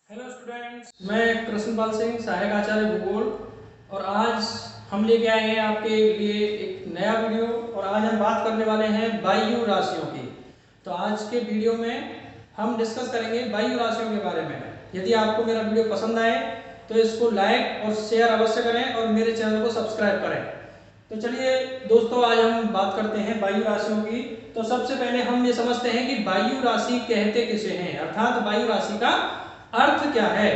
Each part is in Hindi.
हेलो स्टूडेंट्स, मैं कृष्णपाल सिंह, सहायक आचार्य भूगोल। और आज हम लेके आए हैं आपके लिए एक नया वीडियो। और आज हम बात करने वाले हैं वायु राशियों की। तो आज के वीडियो में हम डिस्कस करेंगे वायु राशियों के बारे में। यदि आपको मेरा वीडियो पसंद आए तो इसको लाइक और शेयर अवश्य करें और मेरे चैनल को सब्सक्राइब करें। तो चलिए दोस्तों, आज हम बात करते हैं वायु राशियों की। तो सबसे पहले हम ये समझते हैं कि वायु राशि कहते किसे हैं, अर्थात वायु राशि का अर्थ क्या है।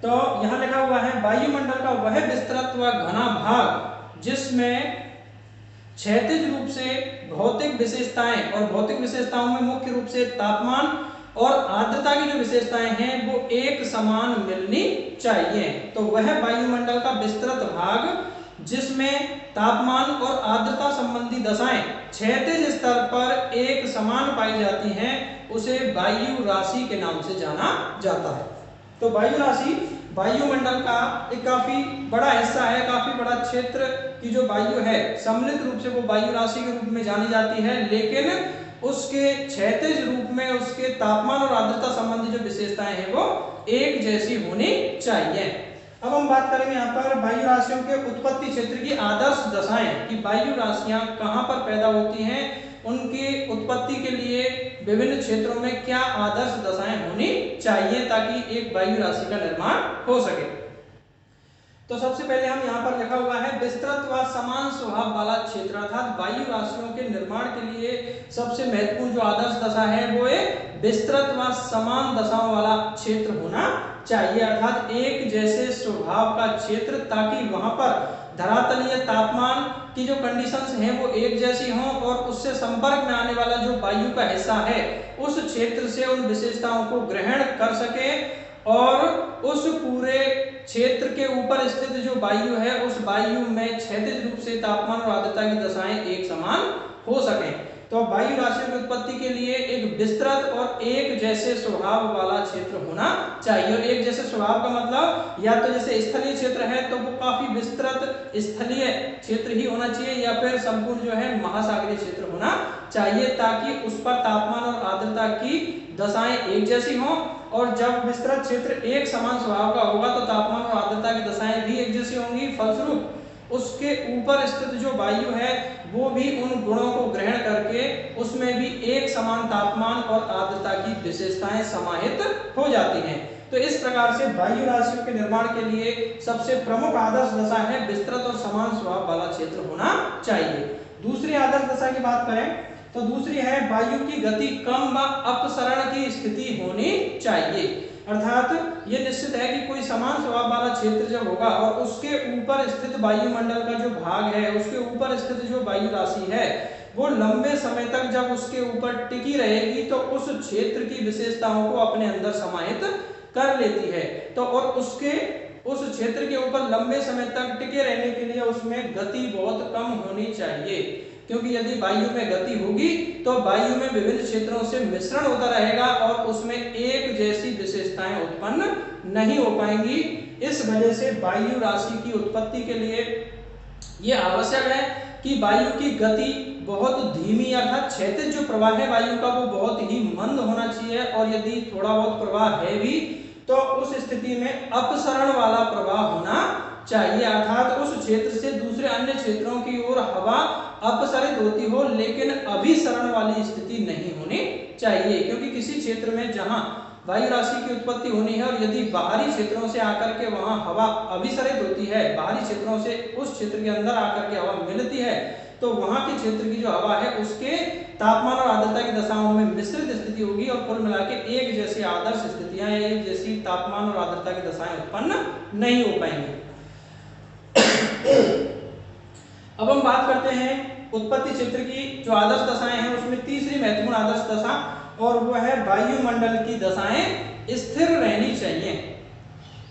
तो यहां लिखा हुआ है, वायुमंडल का वह विस्तृत व घना भाग जिसमें क्षैतिज रूप से भौतिक विशेषताएं, और भौतिक विशेषताओं में मुख्य रूप से तापमान और आर्द्रता की जो विशेषताएं हैं वो एक समान मिलनी चाहिए। तो वह वायुमंडल का विस्तृत भाग जिसमें तापमान और आर्द्रता संबंधी दशाएं क्षैतिज स्तर पर एक समान पाई जाती हैं उसे वायु राशि के नाम से जाना जाता है। तो वायु राशि वायुमंडल का एक काफी बड़ा हिस्सा है, काफी बड़ा क्षेत्र की जो वायु है सम्मिलित रूप से वो वायु राशि के रूप में जानी जाती है, लेकिन उसके क्षैतिज रूप में उसके तापमान और आर्द्रता संबंधी जो विशेषताएं हैं वो एक जैसी होनी चाहिए। अब हम बात करेंगे यहाँ पर वायु राशियों के उत्पत्ति क्षेत्र की आदर्श दशाएं, कि वायु राशियां कहाँ पर पैदा होती हैं, उनकी उत्पत्ति के लिए विभिन्न क्षेत्रों में क्या आदर्श दशाएं होनी चाहिए ताकि एक वायु राशि का निर्माण हो सके। तो सबसे पहले हम यहाँ पर लिखा हुआ है, विस्तृत व समान स्वभाव वाला क्षेत्र, अर्थात वायु राशियों के निर्माण के लिए सबसे महत्वपूर्ण जो आदर्श दशा है वो एक विस्तृत व समान दशाओं वाला क्षेत्र होना चाहिए, अर्थात एक जैसे स्वभाव का क्षेत्र, ताकि वहां पर धरातलीय तापमान की जो कंडीशंस हैं वो एक जैसी हों और उससे संपर्क में आने वाला जो वायु का हिस्सा है उस क्षेत्र से उन विशेषताओं को ग्रहण कर सके और उस पूरे क्षेत्र के ऊपर स्थित जो वायु है उस वायु में क्षैतिज रूप से तापमान और आर्द्रता की दशाएं एक समान हो सकें। तो वायु राशियों की उत्पत्ति के लिए एक विस्तृत और एक जैसे स्वभाव वाला क्षेत्र होना चाहिए। और एक जैसे स्वभाव का मतलब या तो जैसे स्थलीय क्षेत्र है तो वो काफी विस्तृत स्थलीय क्षेत्र ही होना चाहिए, या फिर संपूर्ण जो है महासागरीय क्षेत्र होना चाहिए, ताकि उस पर तापमान और आर्द्रता की दशाएं एक जैसी हों। और जब विस्तृत क्षेत्र एक समान स्वभाव का होगा तो तापमान और आर्द्रता की दशाएं भी एक जैसी होंगी, फलस्वरूप उसके ऊपर स्थित जो वायु है वो भी उन गुणों को ग्रहण करके उसमें भी एक समान तापमान और आर्द्रता की विशेषताएं समाहित हो जाती हैं। तो इस प्रकार से वायु राशियों के निर्माण के लिए सबसे प्रमुख आदर्श दशा है विस्तृत और समान स्वभाव वाला क्षेत्र होना चाहिए। दूसरी आदर्श दशा की बात करें तो दूसरी है, वायु की गति कम व अपसरण की स्थिति होनी चाहिए, अर्थात ये निश्चित है कि कोई समान स्वभाव वाला क्षेत्र जब होगा और उसके ऊपर स्थित वायुमंडल का जो भाग है, उसके ऊपर स्थित जो वायु राशि है वो लंबे समय तक जब उसके ऊपर टिकी रहेगी तो उस क्षेत्र की विशेषताओं को अपने अंदर समाहित कर लेती है। तो और उसके उस क्षेत्र के ऊपर लंबे समय तक टिके रहने के लिए उसमें गति बहुत कम होनी चाहिए, क्योंकि यदि वायु में गति होगी तो वायु में विभिन्न क्षेत्रों से मिश्रण होता रहेगा और उसमें एक जैसी विशेषताएं उत्पन्न नहीं हो पाएंगी। इस वजह से वायु राशि की उत्पत्ति के लिए यह आवश्यक है कि वायु की गति बहुत धीमी, अर्थात क्षैतिज जो प्रवाह है वायु का वो बहुत ही मंद होना चाहिए, और यदि थोड़ा बहुत प्रवाह है भी तो उस स्थिति में अपसरण वाला प्रवाह होना चाहिए, अर्थात उस क्षेत्र से दूसरे अन्य क्षेत्रों की ओर हवा अपसरित होती हो लेकिन अभिसरण वाली स्थिति नहीं होनी चाहिए। क्योंकि किसी क्षेत्र में जहां वायु राशि की उत्पत्ति होनी है और यदि बाहरी क्षेत्रों से आकर के वहां हवा अभिसरित होती है, बाहरी क्षेत्रों से उस क्षेत्र के अंदर आकर के हवा मिलती है, तो वहां के क्षेत्र की जो हवा है उसके तापमान और आर्द्रता की दशाओं में मिश्रित स्थिति होगी और कुल मिलाकर एक जैसी आदर्श स्थितियां, एक जैसी तापमान और आर्द्रता की दशाएं उत्पन्न नहीं हो पाएंगी। अब हम बात करते हैं उत्पत्ति क्षेत्र की जो आदर्श दशाएं हैं उसमें तीसरी महत्वपूर्ण आदर्श दशा, और वो है वायुमंडल की दशाएं स्थिर रहनी चाहिए,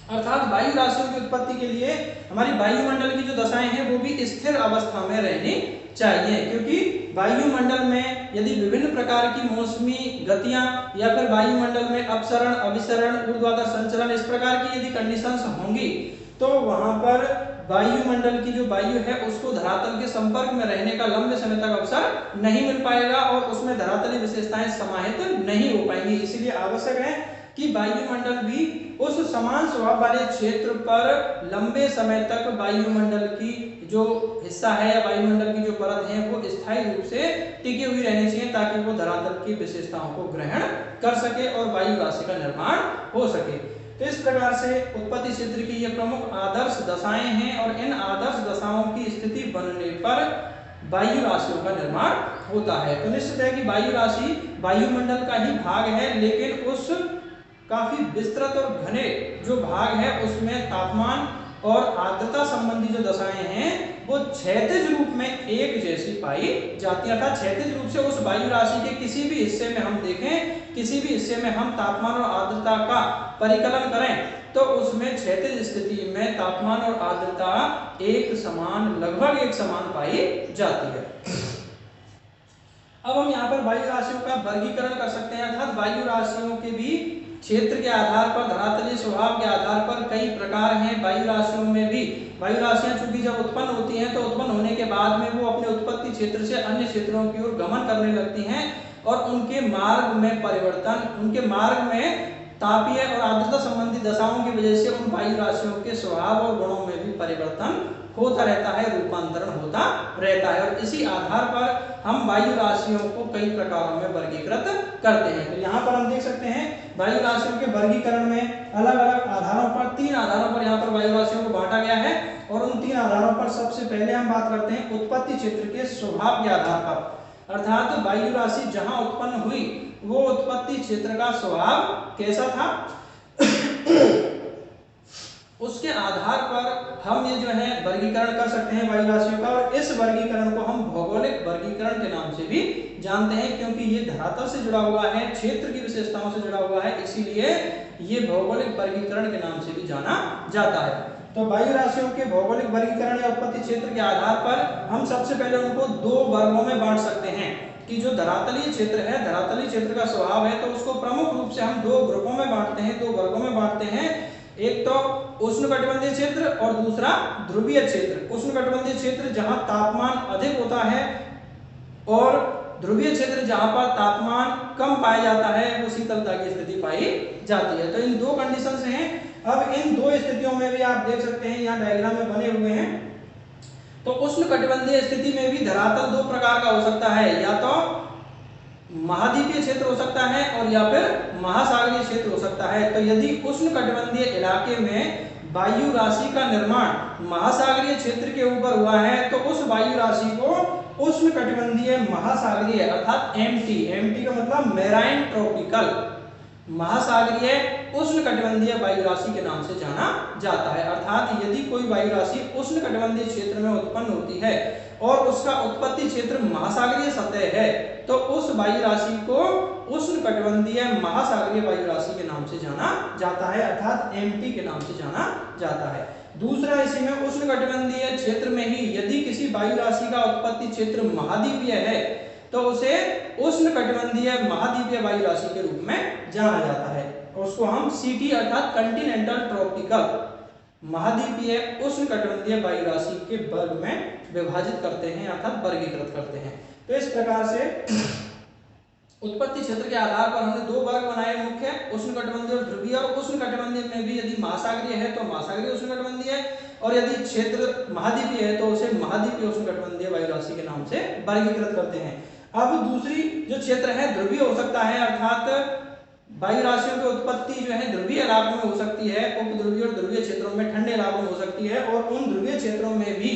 अर्थात वायु राशियों की उत्पत्ति के लिए हमारी वायुमंडल की जो दशाएं हैं वो भी स्थिर अवस्था में रहनी चाहिए। क्योंकि वायुमंडल में यदि विभिन्न प्रकार की मौसमी गतियां या फिर वायुमंडल में अपसरण, अभिसरण, ऊर्ध्वाधर संचलन इस प्रकार की यदि कंडीशंस होंगी तो वहां पर वायुमंडल की जो वायु है उसको धरातल के संपर्क में रहने का लंबे समय तक अवसर नहीं मिल पाएगा और उसमें धरातलीय विशेषताएं समाहित नहीं हो पाएंगी। इसीलिए आवश्यक है कि वायुमंडल भी उस समान स्वभाव वाले क्षेत्र पर लंबे समय तक वायुमंडल की जो हिस्सा है या वायुमंडल की जो परत है वो स्थायी रूप से टिकी हुई रहनी चाहिए, ताकि वो धरातल की विशेषताओं को ग्रहण कर सके और वायु राशि का निर्माण हो सके। तो इस प्रकार से उत्पत्ति क्षेत्र की ये प्रमुख आदर्श दशाएं हैं, और इन आदर्श दशाओं की स्थिति बनने पर वायु राशियों का निर्माण होता है। तो निश्चित है कि वायु राशि वायुमंडल का ही भाग है, लेकिन उस काफी विस्तृत और घने जो भाग है उसमें तापमान और आर्द्रता संबंधी जो दशाएं हैं वो क्षैतिज रूप में एक जैसी पाई जाती है। अर्थात क्षैतिज रूप से उस वायु राशि के किसी भी हिस्से में हम देखें, किसी भी हिस्से में हम तापमान और आर्द्रता का परिकलन करें तो उसमें क्षैतिज स्थिति में तापमान और आर्द्रता एक समान, लगभग एक समान पाई जाती है। अब हम यहाँ पर वायु राशियों का वर्गीकरण कर सकते हैं, अर्थात वायु राशियों के भी क्षेत्र के आधार पर, धरातलीय स्वभाव के आधार पर कई प्रकार हैं। वायु राशियों में भी वायु राशियां चूंकि जब उत्पन्न होती हैं तो उत्पन्न होने के बाद में वो अपने उत्पत्ति क्षेत्र से अन्य क्षेत्रों की ओर गमन करने लगती हैं, और उनके मार्ग में परिवर्तन, उनके मार्ग में तापीय और आर्द्रता संबंधी दशाओं की वजह से उन वायु राशियों के स्वभाव और गुणों में भी परिवर्तन होता रहता है, रूपांतरण होता रहता है। और इसी आधार पर हम वायु राशियों को कई प्रकारों में वर्गीकृत करते हैं। तो यहाँ पर हम देख सकते हैं वायु राशियों के वर्गीकरण में अलग अलग आधारों पर, 3 आधारों पर यहाँ पर वायु राशियों को बांटा गया है। और उन 3 आधारों पर सबसे पहले हम बात करते हैं उत्पत्ति क्षेत्र के स्वभाव के आधार पर, अर्थात वायु राशि जहां उत्पन्न हुई वो उत्पत्ति क्षेत्र का स्वभाव कैसा था उसके आधार पर हम ये जो है वर्गीकरण कर सकते हैं वायु राशियों का। और इस वर्गीकरण को हम भौगोलिक वर्गीकरण के नाम से भी जानते हैं, क्योंकि ये धरातल से जुड़ा हुआ है, क्षेत्र की विशेषताओं से जुड़ा हुआ है, इसीलिए ये भौगोलिक वर्गीकरण के नाम से भी जाना जाता है। तो वायु राशियों के भौगोलिक वर्गीकरण या उत्पत्ति क्षेत्र के आधार पर हम सबसे पहले उनको 2 वर्गों में बांट सकते हैं कि जो धरातलीय क्षेत्र है, धरातलीय क्षेत्र का स्वभाव है तो उसको प्रमुख रूप से हम 2 ग्रुपों में बांटते हैं, 2 वर्गों में बांटते हैं। एक तो उष्णकटिबंधीय क्षेत्र और दूसरा ध्रुवीय क्षेत्र। उष्णकटिबंधीय क्षेत्र जहां तापमान अधिक होता है और ध्रुवीय क्षेत्र जहां पर तापमान कम पाया जाता है, वो शीतलता की स्थिति पाई जाती है। तो इन 2 कंडीशंस हैं। अब इन 2 स्थितियों में भी आप देख सकते हैं, यहाँ डायग्राम में बने हुए हैं। तो उष्णकटिबंधीय स्थिति में भी धरातल 2 प्रकार का हो सकता है, या तो महाद्वीपीय क्षेत्र हो सकता है और या फिर महासागरीय क्षेत्र हो सकता है। तो यदि उष्णकटिबंधीय इलाके में वायु राशि का निर्माण महासागरीय क्षेत्र के ऊपर हुआ है तो उस वायु राशि को उष्णकटिबंधीय महासागरीय अर्थात एमटी का मतलब मेराइन ट्रॉपिकल महासागरीय उष्णकटिबंधीय वायु राशि के नाम से जाना जाता है। अर्थात यदि कोई वायु राशि उष्णकटिबंधीय क्षेत्र में उत्पन्न होती है और उसका उत्पत्ति क्षेत्र महासागरीय सतह है तो उस वायु राशि को उष्णकटिबंधीय महासागरीय वायु राशि के नाम से जाना जाता है, अर्थात एमटी के नाम से जाना जाता है। दूसरा, इसी में उष्णकटिबंधीय क्षेत्र में ही यदि किसी वायु राशि का उत्पत्ति क्षेत्र महाद्वीपीय है तो उसे उष्णकटिबंधीय महाद्वीपीय वायु राशि के रूप में जाना जाता है। उसको हम सीटी अर्थात कॉन्टिनेंटल ट्रॉपिकल महाद्वीपीय उष्णकटिबंधीय वायु राशि के वर्ग में विभाजित करते हैं अर्थात वर्गीकृत करते हैं। तो इस प्रकार से उत्पत्ति क्षेत्र के आधार पर हमने 2 वर्ग बनाए मुख्य, उष्णकटिबंधीय और ध्रुवीय। और उष्णकटिबंधीय में भी यदि महासागरीय है तो महासागरीय उष्णकटिबंधीय, और यदि क्षेत्र महाद्वीपीय है तो उसे महाद्वीपीय उष्णकटिबंधीय वायु राशि के नाम से वर्गीकृत करते हैं। अब दूसरी जो क्षेत्र है ध्रुवीय हो सकता है, अर्थात वायु राशियों की उत्पत्ति जो है ध्रुवीय इलाकों में हो सकती है, उपध्रुवीय और ध्रुवीय क्षेत्रों में, ठंडे इलाकों में हो सकती है। और उन ध्रुवीय क्षेत्रों में भी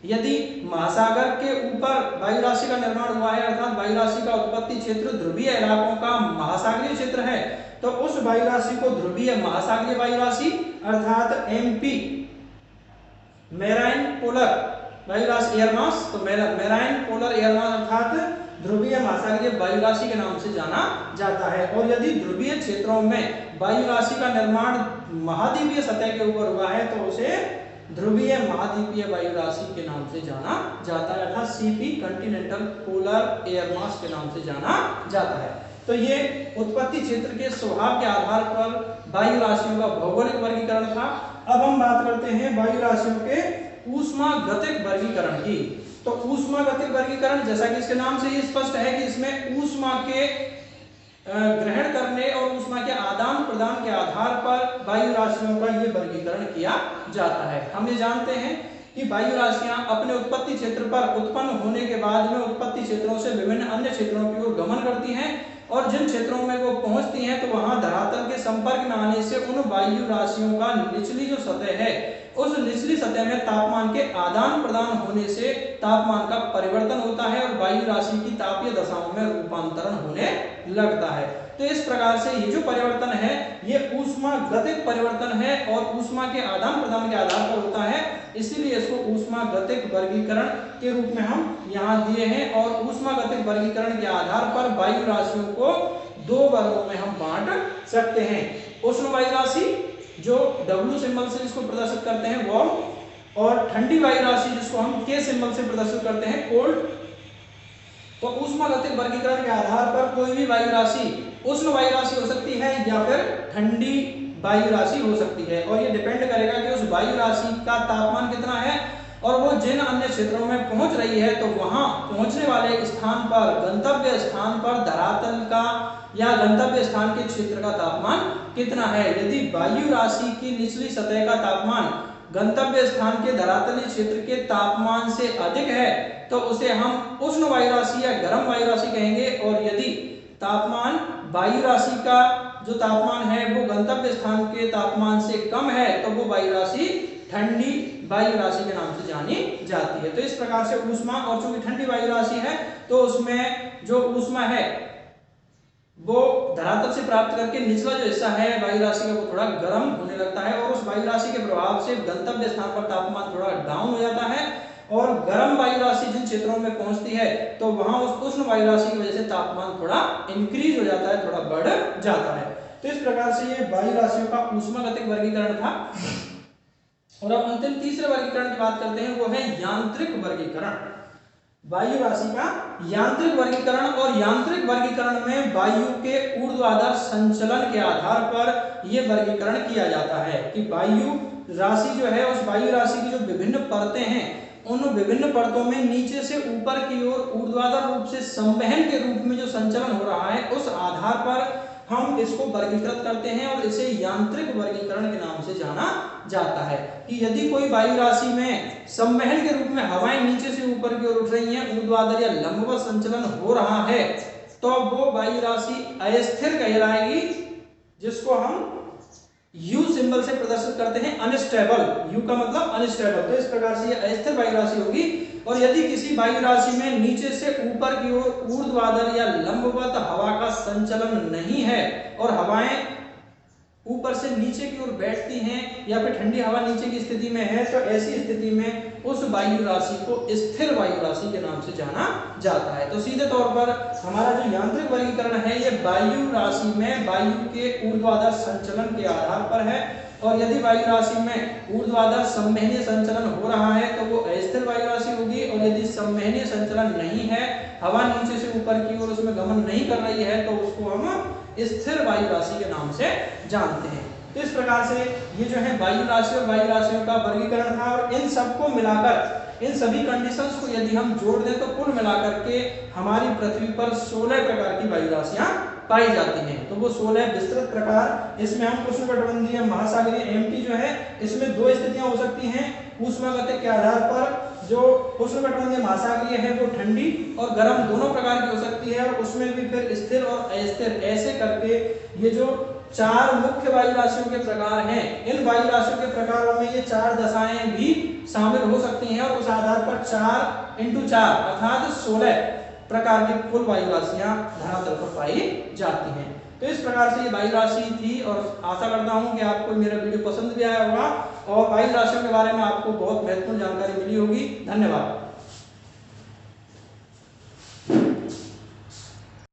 यदि महासागर के ऊपर वायु राशि का निर्माण हुआ है अर्थात वायु राशि का उत्पत्ति क्षेत्र ध्रुवीय इलाकों का महासागरीय क्षेत्र है तो उस वायु राशि को ध्रुवीय महासागरीय वायु राशि अर्थात एमपी मेराइन पोलर वायु राशि एयर मास, तो मेराइन पोलर एयर मास अर्थात ध्रुवीय महासागरीय वायु राशि के नाम से जाना जाता है। और यदि ध्रुवीय क्षेत्रों में वायु राशि का निर्माण महाद्वीपीय सतह के ऊपर हुआ है तो उसे ध्रुवीय महाद्वीपीय वायु राशि के नाम से जाना जाता है अर्थात CP continental polar air mass के नाम से जाना जाता है। तो ये उत्पत्ति क्षेत्र के स्वभाव के आधार पर वायु राशियों का भौगोलिक वर्गीकरण था। अब हम बात करते हैं वायु राशियों के ऊष्मागतिक वर्गीकरण की। तो ऊष्मागतिक वर्गीकरण जैसा कि इसके नाम से ही स्पष्ट है कि इसमें ऊष्मा के ग्रहण करने और ऊष्मा के आदान प्रदान के आधार पर वायु राशियों का ये वर्गीकरण किया जाता है। हम ये जानते हैं कि वायु राशियां अपने उत्पत्ति क्षेत्र पर उत्पन्न होने के बाद में उत्पत्ति क्षेत्रों से विभिन्न अन्य क्षेत्रों की ओर गमन करती हैं और जिन क्षेत्रों में वो पहुंचती हैं तो वहां धरातल के संपर्क में आने से उन वायु राशियों का निचली जो सतह है उस निचली सतह में तापमान के आदान प्रदान होने से तापमान का परिवर्तन होता है और वायु राशि की तापीय दशाओं में रूपांतरण होने लगता है। तो इस प्रकार से ये जो परिवर्तन है ये ऊष्मागतिक परिवर्तन है और ऊष्मा के आदान प्रदान के आधार पर होता है, इसीलिए इसको ऊष्मागतिक वर्गीकरण के रूप में हम यहाँ दिए हैं। और ऊष्मागतिक वर्गीकरण के आधार पर वायु राशियों को दो वर्गों में हम बांट सकते हैं। उष्ण वायु राशि जो W सिंबल से जिसको प्रदर्शित करते हैं वार्म, और ठंडी वायु राशि जिसको हम K सिंबल से प्रदर्शित करते हैं कोल्ड। तो ऊष्मागतिक वर्गीकरण के आधार पर कोई भी वायु राशि उष्ण वायु राशि हो सकती है या फिर ठंडी वायु राशि हो सकती है, और ये डिपेंड करेगा कि उस वायु राशि का तापमान कितना है और वो जिन अन्य क्षेत्रों में पहुंच रही है तो वहां पहुंचने वाले स्थान पर, गंतव्य स्थान पर धरातल का या गंतव्य स्थान के क्षेत्र का तापमान कितना है। यदि वायु राशि की निचली सतह का तापमान गंतव्य स्थान के धरातलीय क्षेत्र के तापमान से अधिक है तो उसे हम उष्ण वायु राशि या गर्म वायु राशि कहेंगे, और यदि तापमान वायु राशि का जो तापमान है वो गंतव्य स्थान के तापमान से कम है तो वो वायु राशि ठंडी वायु राशि के नाम से जानी जाती है। तो इस प्रकार से ऊष्मा, और चूंकि ठंडी वायु राशि है तो उसमें जो ऊष्मा है वो धरातल से प्राप्त करके निचला जो हिस्सा है वायु राशि का वो थोड़ा गर्म होने लगता है और उस वायु राशि के प्रभाव से गंतव्य स्थान पर तापमान थोड़ा डाउन हो जाता है, और गर्म वायु राशि जिन क्षेत्रों में पहुंचती है तो वहां उस उष्ण वायु राशि की वजह से तापमान थोड़ा इंक्रीज हो जाता है, थोड़ा बढ़ जाता है। तो इस प्रकार से ये वायु राशियों का ऊष्मागतिक वर्गीकरण था। और अब अंतिम तीसरे वर्गीकरण की बात करते हैं, वो है यांत्रिक वर्गीकरण। वायु राशि का यांत्रिक वर्गीकरण, और यांत्रिक वर्गीकरण में वायु के ऊर्ध्वाधर संचलन के आधार पर यह वर्गीकरण किया जाता है कि वायु राशि जो है उस वायु राशि की जो विभिन्न परतें हैं उन विभिन्न परतों में नीचे से ऊपर की ओर ऊर्ध्वाधर रूप से संवहन के रूप में जो संचलन हो रहा है उस आधार पर हम इसको वर्गीकृत करते हैं और इसे यांत्रिक वर्गीकरण के नाम से जाना जाता है। कि यदि कोई वायु राशि में संवहन के रूप में हवाएं नीचे से ऊपर की ओर उठ रही हैं, ऊर्ध्वाधर या लंबवत संचलन हो रहा है, तो वो वायु राशि अस्थिर कहलाएगी, जिसको हम U सिंबल से प्रदर्शित करते हैं अनस्टेबल। U का मतलब अनस्टेबल। तो इस प्रकार से ये अस्थिर वायु राशि होगी। और यदि किसी वायु राशि में नीचे से ऊपर की ओर ऊर्ध्वाधर या लंबवत हवा का संचलन नहीं है और हवाएं ऊपर से नीचे की ओर बैठती हैं या फिर ठंडी हवा नीचे की स्थिति में है, तो ऐसी स्थिति में उस वायु राशि को स्थिर वायु राशि के नाम से जाना जाता है। तो सीधे तौर पर हमारा जो यांत्रिक वर्गीकरण है ये वायु राशि में वायु के ऊर्ध्वाधर संचलन के आधार पर है, और यदि वायु राशि में ऊर्ध्वाधर संवहनीय संचलन हो रहा है तो वो अस्थिर वायु राशि होगी, और यदि संवहनीय संचलन नहीं है, हवा नीचे से ऊपर की ओर उसमें गमन नहीं कर रही है, तो उसको हम स्थिर वायु राशि के नाम से जानते हैं। तो इस प्रकार से ये जो है वायु राशि और वायु राशियों का वर्गीकरण था, और इन सबको मिलाकर, इन सभी कंडीशंस को यदि हम जोड़ दें तो कुल मिलाकर के हमारी पृथ्वी पर 16 प्रकार की वायु राशियां पाई जाती हैं। तो वो 16 विस्तृत प्रकार, इसमें हम उष्णकटिबंधीय, महासागरीय, एमटी जो है इसमें दो स्थितियां हो सकती हैं ऊष्मागतिक के आधार पर। जो उष्णकटिबंधीय महासागरीय है वो ठंडी और गर्म दोनों प्रकार की हो सकती है, और उसमें भी फिर स्थिर और अस्थिर, ऐसे करके ये जो 4 मुख्य वायु राशियों के प्रकार हैं, इन वायु राशियों के प्रकारों में ये 4 दशाएं भी शामिल हो सकती हैं, और उस आधार पर 4 × 4 अर्थात 16 प्रकार की कुल वायु राशियां धरातल पर पाई जाती हैं। तो इस प्रकार से ये वायु राशि थी, और आशा करता हूं कि आपको मेरा वीडियो पसंद भी आया होगा और वायु राशियों के बारे में आपको बहुत महत्वपूर्ण जानकारी मिली होगी। धन्यवाद।